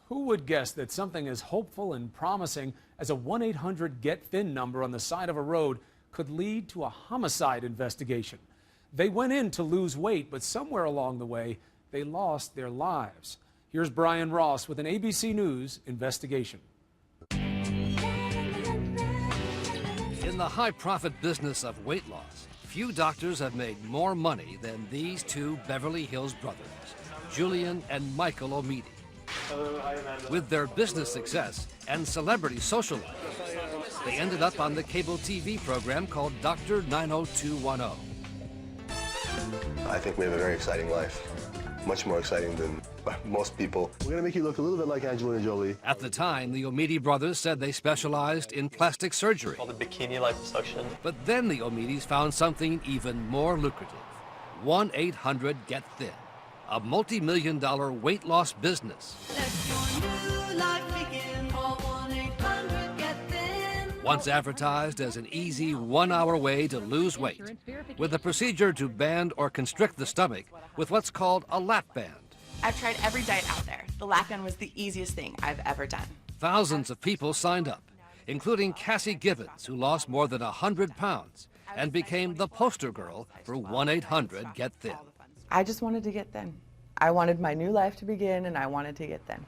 Who would guess that something as hopeful and promising as a 1-800-GET-THIN number on the side of a road could lead to a homicide investigation? They went in to lose weight, but somewhere along the way, they lost their lives. Here's Brian Ross with an ABC News investigation. In the high-profit business of weight loss, few doctors have made more money than these two Beverly Hills brothers, Julian and Michael Omidi. With their business success and celebrity social life, they ended up on the cable TV program called Dr. 90210. I think we have a very exciting life, much more exciting than most people. We're going to make you look a little bit like Angelina Jolie. At the time, the Omidi brothers said they specialized in plastic surgery. Called the bikini liposuction. But then the Omidis found something even more lucrative: 1-800-GET-THIN, a multi-million-dollar weight loss business. Once advertised as an easy one-hour way to lose weight, with a procedure to band or constrict the stomach with what's called a lap band. I've tried every diet out there. The lap band was the easiest thing I've ever done. Thousands of people signed up, including Cassie Gibbons, who lost more than 100 pounds and became the poster girl for 1-800-GET-THIN. I just wanted to get thin. I wanted my new life to begin, and I wanted to get thin.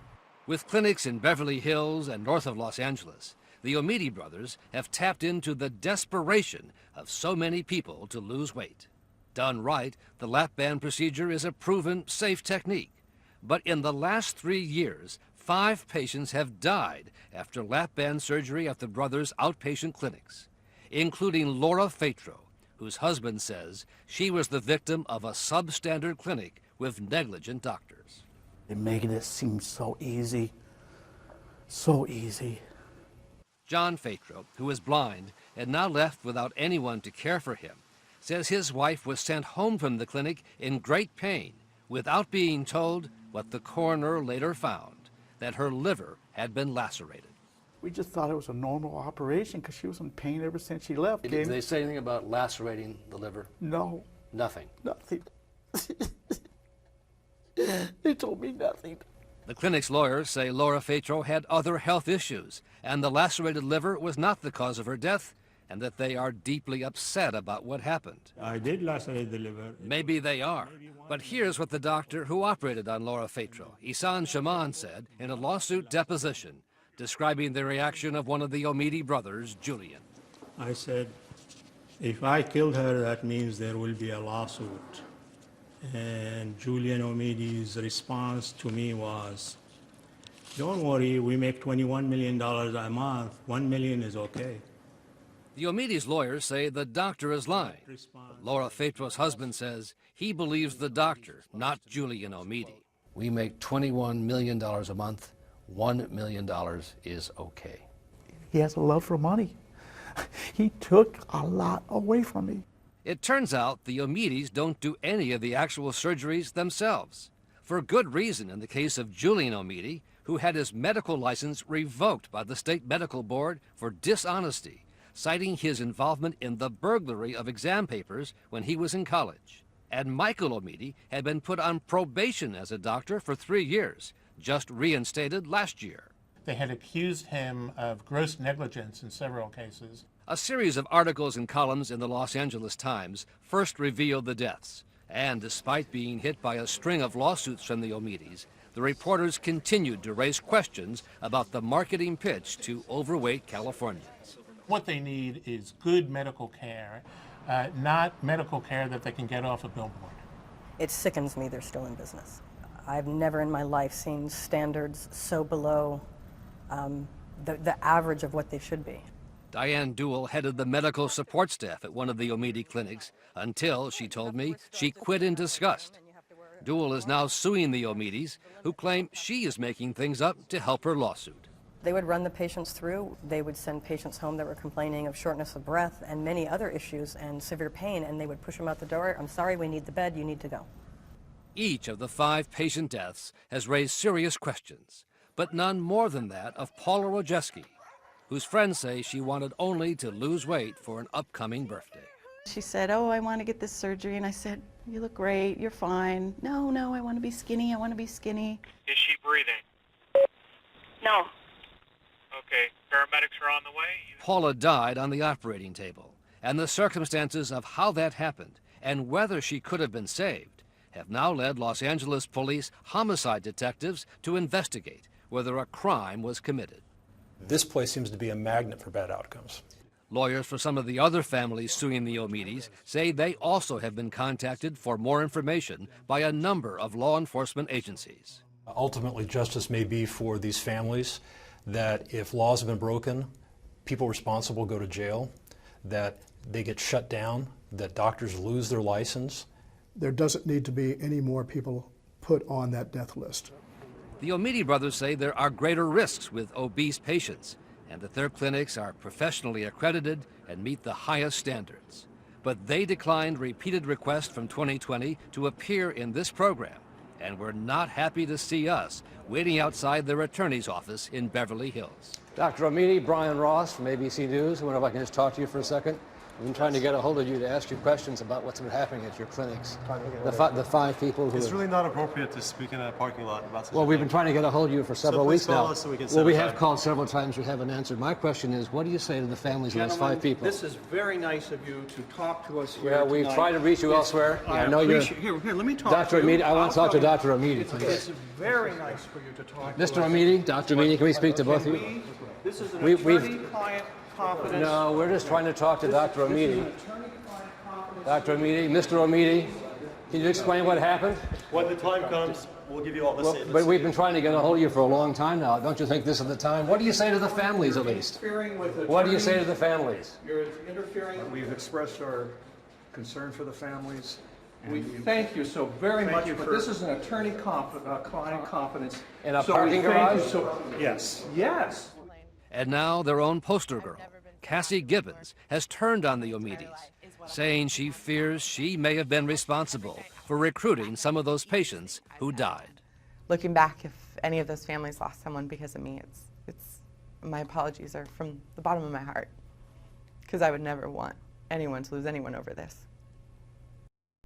With clinics in Beverly Hills and north of Los Angeles, the Omidi brothers have tapped into the desperation of so many people to lose weight. Done right, the lap band procedure is a proven, safe technique. But in the last 3 years, 5 patients have died after lap band surgery at the brothers' outpatient clinics, including Laura Fatro, whose husband says she was the victim of a substandard clinic with negligent doctors. They're making it seem so easy, so easy. John Fatro, who is blind and now left without anyone to care for him, says his wife was sent home from the clinic in great pain without being told what the coroner later found, that her liver had been lacerated. We just thought it was a normal operation because she was in pain ever since she left. Did they say anything about lacerating the liver? No. Nothing? Nothing. They told me nothing. The clinic's lawyers say Laura Fatro had other health issues, and the lacerated liver was not the cause of her death, and that they are deeply upset about what happened. I did lacerate the liver. Maybe they are. But here's what the doctor who operated on Laura Fatro, Isan Shaman, said in a lawsuit deposition, describing the reaction of one of the Omidi brothers, Julian. I said, if I killed her, that means there will be a lawsuit. And Julian Omidi's response to me was, don't worry, we make $21 million a month. 1 million is okay. The Omidi's lawyers say the doctor is lying. Laura Fatro's husband says he believes the doctor, not Julian Omidi. We make $21 million a month. $1 million is okay. He has a love for money. He took a lot away from me. It turns out the Omidis don't do any of the actual surgeries themselves. For good reason in the case of Julian Omidi, who had his medical license revoked by the state medical board for dishonesty, citing his involvement in the burglary of exam papers when he was in college. And Michael Omidi had been put on probation as a doctor for 3 years, just reinstated last year. They had accused him of gross negligence in several cases. A series of articles and columns in the Los Angeles Times first revealed the deaths. And despite being hit by a string of lawsuits from the Omidis, the reporters continued to raise questions about the marketing pitch to overweight Californians. What they need is good medical care, not medical care that they can get off a billboard. It sickens me they're still in business. I've never in my life seen standards so below the average of what they should be. Diane Duell headed the medical support staff at one of the Omidi clinics until, she told me, she quit in disgust. Duell is now suing the Omidis, who claim she is making things up to help her lawsuit. They would run the patients through. They would send patients home that were complaining of shortness of breath and many other issues and severe pain, and they would push them out the door. I'm sorry, we need the bed, you need to go. Each of the 5 patient deaths has raised serious questions, but none more than that of Paula Rojeski, whose friends say she wanted only to lose weight for an upcoming birthday. She said, oh, I want to get this surgery, and I said, you look great, you're fine. No, I want to be skinny, I want to be skinny. Is she breathing? No. Okay, paramedics are on the way. Paula died on the operating table, and the circumstances of how that happened and whether she could have been saved have now led Los Angeles police homicide detectives to investigate whether a crime was committed. This place seems to be a magnet for bad outcomes. Lawyers for some of the other families suing the Omidis say they also have been contacted for more information by a number of law enforcement agencies. Ultimately, justice may be for these families that if laws have been broken, people responsible go to jail, that they get shut down, that doctors lose their license. There doesn't need to be any more people put on that death list. The Omidi brothers say there are greater risks with obese patients and that their clinics are professionally accredited and meet the highest standards. But they declined repeated requests from 2020 to appear in this program and were not happy to see us waiting outside their attorney's office in Beverly Hills. Dr. Omidi, Brian Ross from ABC News. I wonder if I can just talk to you for a second. We've been trying to get a hold of you to ask you questions about what's been happening at your clinics. The five people who... It's really not appropriate to speak in a parking lot about such Well, we've been trying to get a hold of you for several weeks now. So we can Well, we have called several times. You haven't answered. My question is, what do you say to the families of those five people? This is very nice of you to talk to us here Well, we've tonight. tried to reach you elsewhere. I know you're... Here, let me talk Dr. to you. Omidi, I want to talk to Dr. Omidi, please. It's very nice for you to talk to us. Mr. Omidi, Dr. Omidi, can we speak to both of you? This is an attorney-client confidence. No, we're just trying to talk to Dr. Omidi. Dr. Omidi, Mr. Omidi, can you explain what happened? When the time comes, we'll give you all the statements. But we've been trying to get a hold of you for a long time now. Don't you think this is the time? What do you say to the families, at least? What do you say to the families? You're interfering. We've expressed our concern for the families. We thank you so very much, but this is an attorney-client confidence. In a parking garage? Yes. Yes. And now their own poster girl, Cassie Gibbons, has turned on the Omidis, saying she fears she may have been responsible for recruiting some of those patients who died. Looking back, if any of those families lost someone because of me, it's my apologies are from the bottom of my heart, because I would never want anyone to lose anyone over this.